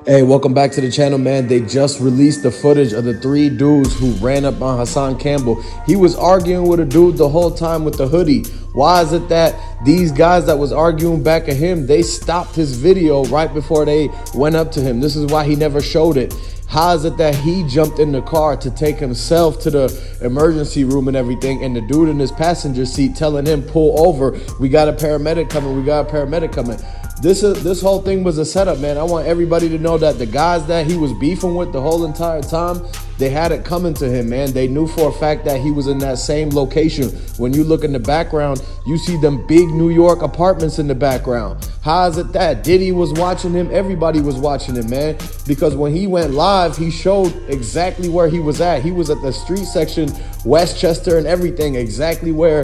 Hey, welcome back to the channel, man. They just released the footage of the three dudes who ran up on Hassan Campbell. He was arguing with a dude the whole time with the hoodie. Why is it that these guys that was arguing back at him, they stopped his video right before they went up to him? This is why he never showed it. How is it that he jumped in the car to take himself to the emergency room and everything, and the dude in his passenger seat telling him, pull over, we got a paramedic coming, we got a paramedic coming. This whole thing was a setup, man. I want everybody to know that the guys that he was beefing with the whole entire time, they had it coming to him, man. They knew for a fact that he was in that same location. When you look in the background, you see them big New York apartments in the background. How is it that Diddy was watching him? Everybody was watching him, man. Because when he went live, he showed exactly where he was at. He was at the street section, Westchester and everything, exactly where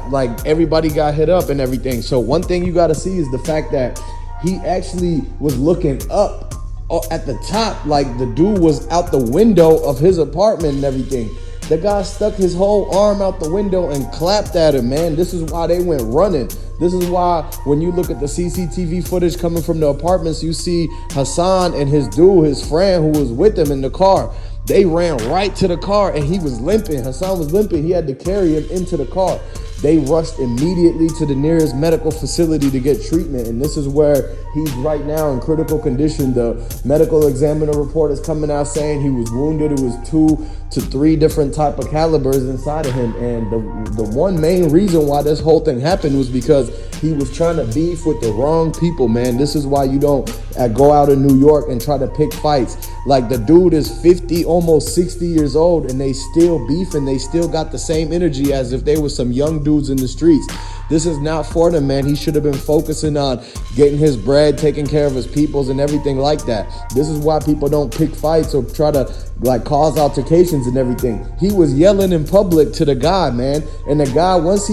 like everybody got hit up and everything. So one thing you got to see is the fact that he actually was looking up at the top, like the dude was out the window of his apartment and everything. The guy stuck his whole arm out the window and clapped at him, man. This is why they went running. This is why when you look at the CCTV footage coming from the apartments, you see Hassan and his dude, his friend who was with him in the car. They ran right to the car and he was limping. Hassan was limping. He had to carry him into the car. They rushed immediately to the nearest medical facility to get treatment. And this is where he's right now in critical condition. The medical examiner report is coming out saying he was wounded. It was 2 to 3 different type of calibers inside of him. And the one main reason why this whole thing happened was because he was trying to beef with the wrong people, man. This is why you don't go out in New York and try to pick fights. Like the dude is 50, almost 60 years old, and they still beefing. They still got the same energy as if they were some young dudes in the streets. This is not for them, man. He should have been focusing on getting his bread, taking care of his peoples and everything like that. This is why people don't pick fights or try to like cause altercations and everything. He was yelling in public to the guy, man. And the guy, once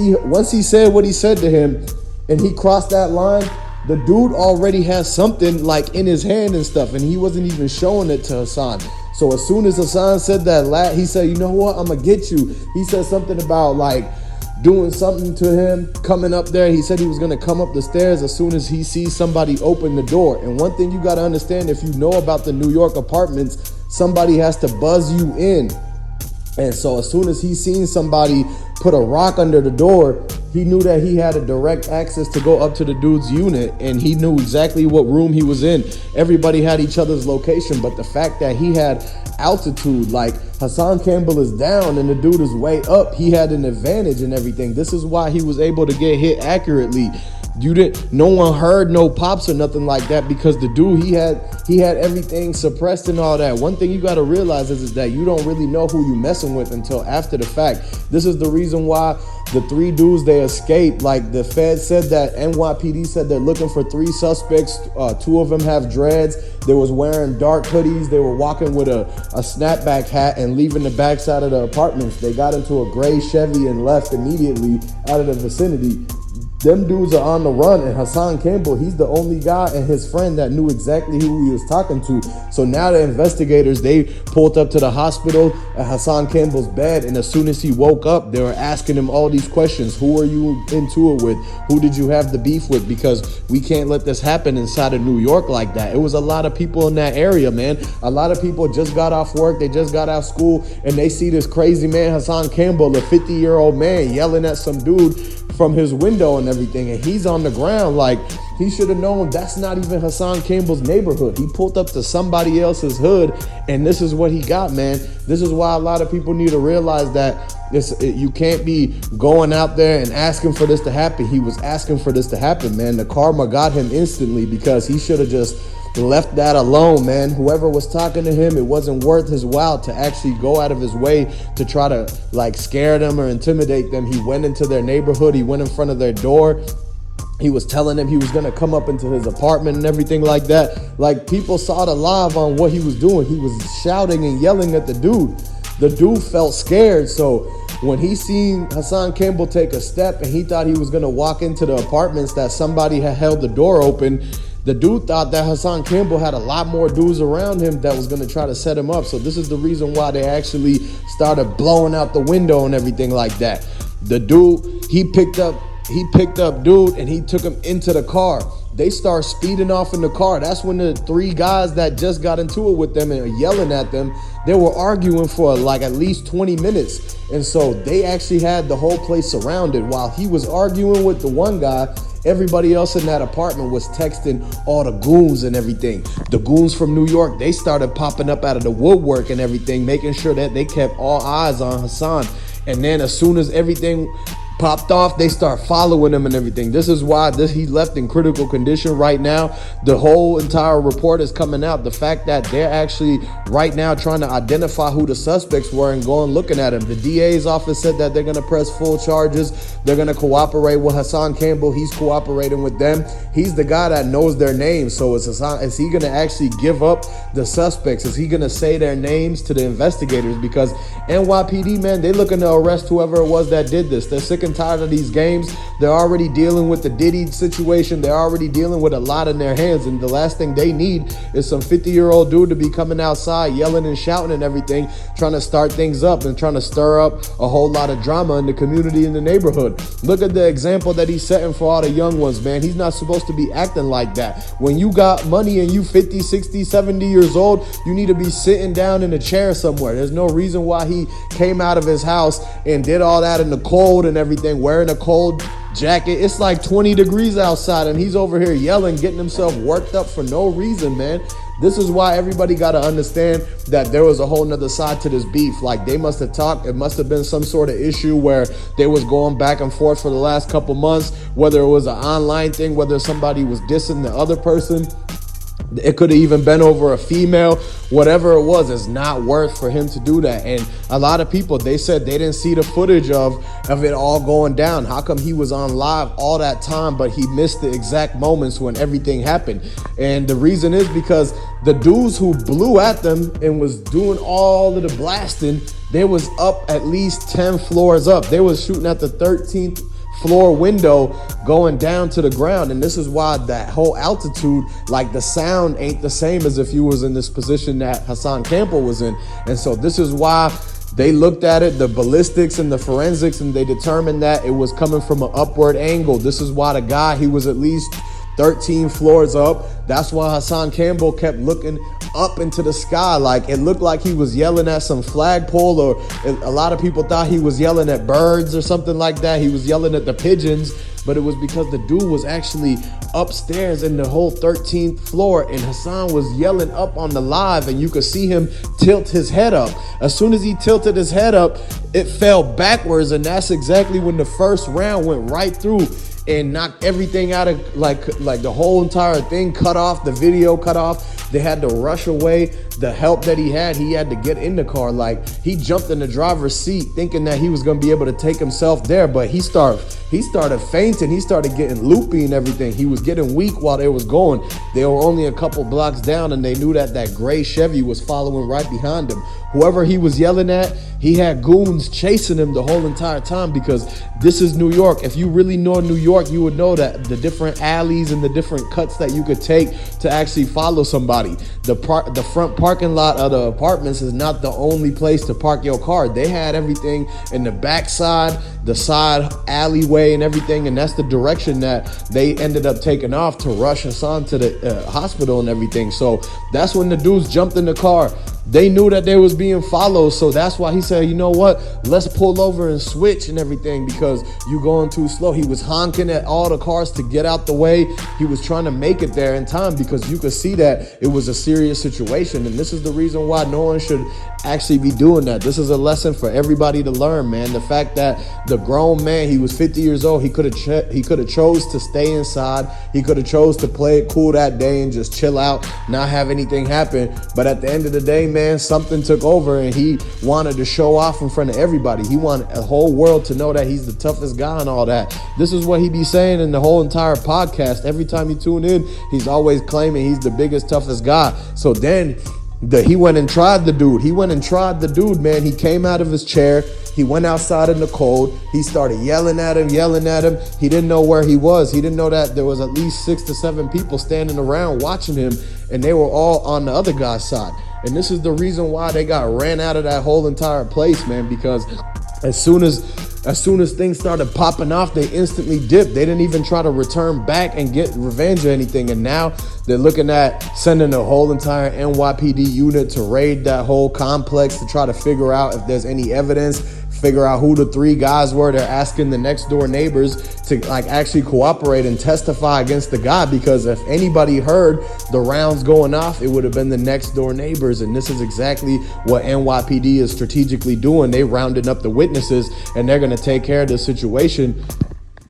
he said what he said to him and he crossed that line, the dude already has something like in his hand and stuff, and he wasn't even showing it to Hassan. So as soon as Hassan said that, he said, you know what, I'm gonna get you. He said something about like doing something to him, coming up there. He said he was gonna come up the stairs as soon as he sees somebody open the door. And one thing you gotta understand, if you know about the New York apartments, somebody has to buzz you in. And so as soon as he seen somebody put a rock under the door, he knew that he had a direct access to go up to the dude's unit, and he knew exactly what room he was in. Everybody had each other's location, but the fact that he had altitude, like Hassan Campbell is down and the dude is way up, he had an advantage and everything. This is why he was able to get hit accurately. No one heard no pops or nothing like that, because the dude, he had everything suppressed and all that. One thing you got to realize is that you don't really know who you messing with until after the fact. This is the reason why the 3 dudes, they escaped. Like the Fed said that NYPD said they're looking for 3 suspects. 2 of them have dreads. They was wearing dark hoodies. They were walking with a snapback hat and leaving the backside of the apartments. They got into a gray Chevy and left immediately out of the vicinity. Them dudes are on the run, and Hassan Campbell, he's the only guy and his friend that knew exactly who he was talking to. So now the investigators, they pulled up to the hospital at Hassan Campbell's bed, and as soon as he woke up, they were asking him all these questions. Who are you into it with? Who did you have the beef with? Because we can't let this happen inside of New York like that. It was a lot of people in that area, man. A lot of people just got off work, they just got out of school, and they see this crazy man, Hassan Campbell, a 50-year-old man, yelling at some dude from his window and everything, and he's on the ground. Like, he should have known that's not even Hassan Campbell's neighborhood. He pulled up to somebody else's hood, and this is what he got, man. This is why a lot of people need to realize that you can't be going out there and asking for this to happen. He was asking for this to happen, man. The karma got him instantly, because he should have just left that alone, man. Whoever was talking to him, it wasn't worth his while to actually go out of his way to try to like scare them or intimidate them. He went into their neighborhood. He went in front of their door. He was telling them he was going to come up into his apartment and everything like that. Like, people saw the live on what he was doing. He was shouting and yelling at the dude. The dude felt scared. So when he seen Hassan Campbell take a step and he thought he was going to walk into the apartments that somebody had held the door open, the dude thought that Hassan Campbell had a lot more dudes around him that was going to try to set him up. So this is the reason why they actually started blowing out the window and everything like that. The dude, he picked up dude and he took him into the car. they start speeding off in the car. That's when the three guys that just got into it with them and are yelling at them, they were arguing for like at least 20 minutes. And so they actually had the whole place surrounded. While he was arguing with the one guy, everybody else in that apartment was texting all the goons and everything. The goons from New York, they started popping up out of the woodwork and everything, making sure that they kept all eyes on Hassan. And then as soon as everything popped off, they start following him and everything. This is why he left in critical condition right now. The whole entire report is coming out. The fact that they're actually right now trying to identify who the suspects were and going looking at him. The DA's office said that they're going to press full charges. They're going to cooperate with Hassan Campbell. He's cooperating with them. He's the guy that knows their names. So is he going to actually give up the suspects? Is he going to say their names to the investigators? Because NYPD, man, they looking to arrest whoever it was that did this. They're sick and tired of these games. They're already dealing with the Diddy situation. They're already dealing with a lot in their hands, and the last thing they need is some 50-year-old dude to be coming outside yelling and shouting and everything, trying to start things up and trying to stir up a whole lot of drama in the community, in the neighborhood. Look at the example that he's setting for all the young ones, man. He's not supposed to be acting like that. When you got money and you 50, 60, 70 years old, you need to be sitting down in a chair somewhere. There's no reason why he came out of his house and did all that in the cold and everything, wearing a cold jacket. It's like 20 degrees outside and he's over here yelling, getting himself worked up for no reason, man. This is why everybody got to understand that there was a whole nother side to this beef. Like, they must have talked. It must have been some sort of issue where they was going back and forth for the last couple months, whether it was an online thing, whether somebody was dissing the other person. It could have even been over a female. Whatever it was, it's not worth for him to do that. And a lot of people, they said they didn't see the footage of it all going down. How come he was on live all that time, but he missed the exact moments when everything happened? And the reason is because the dudes who blew at them and was doing all of the blasting, they was up at least 10 floors up. They was shooting at the 13th floor window going down to the ground. And this is why that whole altitude, like the sound ain't the same as if you was in this position that Hassan Campbell was in. And so this is why they looked at it, the ballistics and the forensics, and they determined that it was coming from an upward angle. This is why the guy, he was at least 13 floors up. That's why Hassan Campbell kept looking up into the sky. Like, it looked like he was yelling at some flagpole, or a lot of people thought he was yelling at birds or something like that. He was yelling at the pigeons, but it was because the dude was actually upstairs in the whole 13th floor, and Hassan was yelling up on the live, and you could see him tilt his head up. As soon as he tilted his head up, it fell backwards, and that's exactly when the first round went right through and knocked everything out of, like the whole entire thing cut off, the video cut off. They had to rush away. The help that he had to get in the car. Like, he jumped in the driver's seat thinking that he was going to be able to take himself there, but he started fainting. He started getting loopy and everything. He was getting weak while they was going. They were only a couple blocks down, and they knew that that gray Chevy was following right behind him. Whoever he was yelling at, he had goons chasing him the whole entire time, because this is New York. If you really know New York, you would know that the different alleys and the different cuts that you could take to actually follow somebody. The front parking lot of the apartments is not the only place to park your car. They had everything in the backside, the side alleyway and everything, and that's the direction that they ended up taking off to rush Hassan to the hospital and everything. So that's when the dudes jumped in the car. They knew that they was being followed, so that's why he said, you know what, let's pull over and switch and everything, because you going too slow. He was honking at all the cars to get out the way. He was trying to make it there in time, because you could see that it was a serious situation. And this is the reason why no one should actually be doing that. This is a lesson for everybody to learn, man. The fact that the grown man, he was 50 years old, he could have chose to stay inside. He could have chose to play it cool that day and just chill out, not have anything happen. But at the end of the day, man, something took over, and he wanted to show off in front of everybody. He wanted a whole world to know that he's the toughest guy and all that. This is what he be saying in the whole entire podcast. Every time you tune in, he's always claiming he's the biggest, toughest guy. So then he went and tried the dude. Man. He came out of his chair. He went outside in the cold. He started yelling at him. He didn't know where he was. He didn't know that there was at least 6 to 7 people standing around watching him, and they were all on the other guy's side. And this is the reason why they got ran out of that whole entire place, man, because as soon as As soon as things started popping off, they instantly dipped. They didn't even try to return back and get revenge or anything. And now they're looking at sending a whole entire NYPD unit to raid that whole complex to try to figure out if there's any evidence, figure out who the 3 guys were. They're asking the next door neighbors to like actually cooperate and testify against the guy, because if anybody heard the rounds going off, it would have been the next door neighbors. And this is exactly what NYPD is strategically doing. They rounding up the witnesses and they're going to take care of the situation.